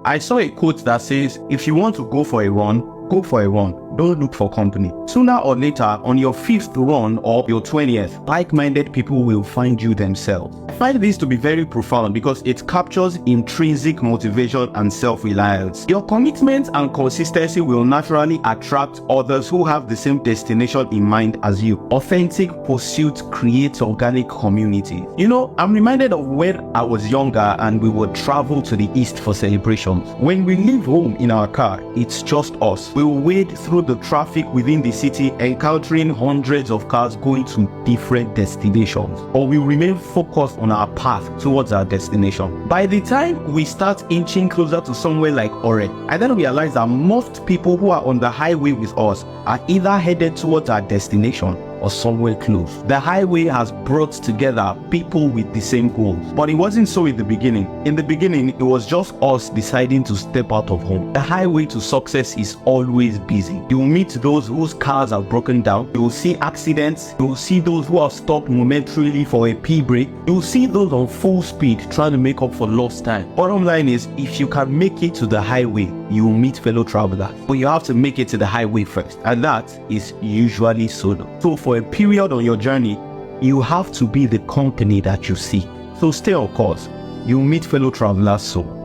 I saw a quote that says, if you want to go for a run, go for a run. Don't look for company. Sooner or later, on your 5th run or your 20th, like-minded people will find you themselves. I find this to be very profound because it captures intrinsic motivation and self-reliance. Your commitment and consistency will naturally attract others who have the same destination in mind as you. Authentic pursuit creates organic community. You know, I'm reminded of when I was younger and we would travel to the east for celebrations. When we leave home in our car, it's just us. We will wade through the traffic within the city, encountering hundreds of cars going to different destinations, or we remain focused on our path towards our destination. By the time we start inching closer to somewhere like Ore, I then realize that most people who are on the highway with us are either headed towards our destination or somewhere close. The highway has brought together people with the same goals. But it wasn't so in the beginning. In the beginning, it was just us deciding to step out of home. The highway to success is always busy. You will meet those whose cars are broken down. You will see accidents. You will see those who have stopped momentarily for a pee break. You will see those on full speed trying to make up for lost time. Bottom line is, if you can make it to the highway, you will meet fellow travelers. But you have to make it to the highway first. And that is usually solo. So for a period on your journey, you have to be the company that you seek. So stay on course. You'll meet fellow travelers soon.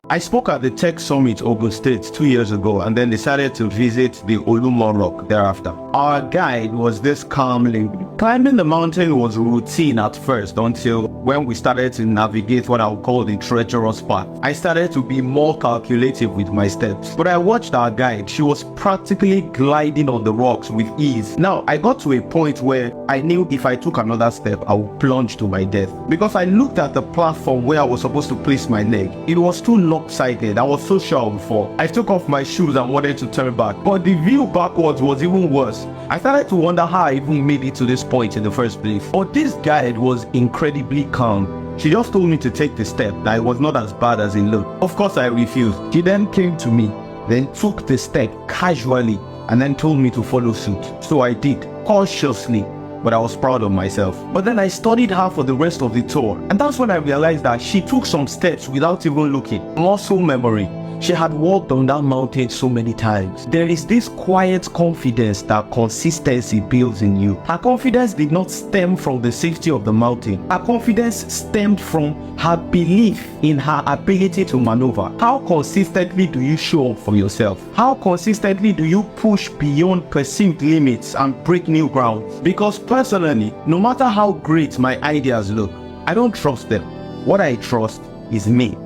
I spoke at the Tech Summit Ogun State 2 years ago and then decided to visit the Olumo Rock thereafter. Our guide was this calm lady. Climbing the mountain was routine at first until when we started to navigate what I would call the treacherous path. I started to be more calculative with my steps. But I watched our guide. She was practically gliding on the rocks with ease. Now, I got to a point where I knew if I took another step, I would plunge to my death. Because I looked at the platform where I was supposed to place my leg. It was too lopsided. I was so sure before. I took off my shoes and wanted to turn back. But the view backwards was even worse. I started to wonder how I even made it to this point in the first place. But this guide was incredibly calm. She just told me to take the step, that it was not as bad as it looked. Of course I refused. She then came to me, then took the step casually, and then told me to follow suit. So I did, cautiously, but I was proud of myself. But then I studied her for the rest of the tour, and that's when I realized that she took some steps without even looking. Muscle memory. She had walked on that mountain so many times. There is this quiet confidence that consistency builds in you. Her confidence did not stem from the safety of the mountain. Her confidence stemmed from her belief in her ability to maneuver. How consistently do you show up for yourself? How consistently do you push beyond perceived limits and break new ground? Because personally, no matter how great my ideas look, I don't trust them. What I trust is me.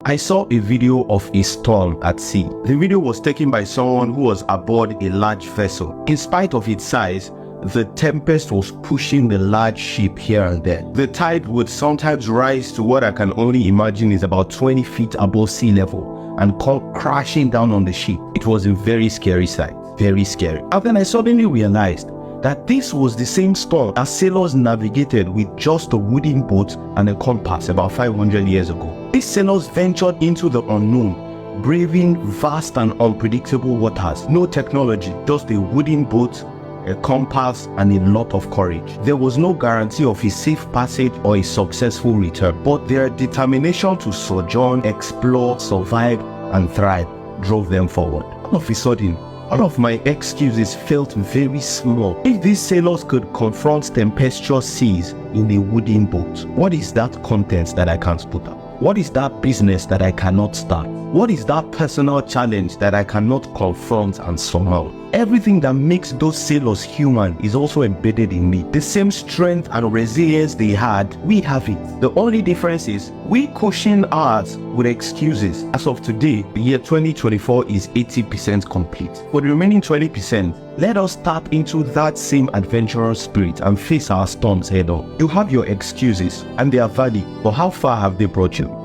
I saw a video of a storm at sea. The video was taken by someone who was aboard a large vessel. In spite of its size, the tempest was pushing the large ship here and there. The tide would sometimes rise to what I can only imagine is about 20 feet above sea level and come crashing down on the ship. It was a very scary sight, very scary. And then I suddenly realized that this was the same storm that sailors navigated with just a wooden boat and a compass about 500 years ago. These sailors ventured into the unknown, braving vast and unpredictable waters. No technology, just a wooden boat, a compass, and a lot of courage. There was no guarantee of a safe passage or a successful return, but their determination to sojourn, explore, survive, and thrive drove them forward. All of a sudden, all of my excuses felt very small. If these sailors could confront tempestuous seas in a wooden boat, what is that content that I can't put up? What is that business that I cannot start? What is that personal challenge that I cannot confront and surmount? Everything that makes those sailors human is also embedded in me. The same strength and resilience they had, we have it. The only difference is we cushion ours with excuses. As of today, the year 2024 is 80% complete. For the remaining 20%, let us tap into that same adventurous spirit and face our storms head on. You have your excuses and they are valid, but how far have they brought you?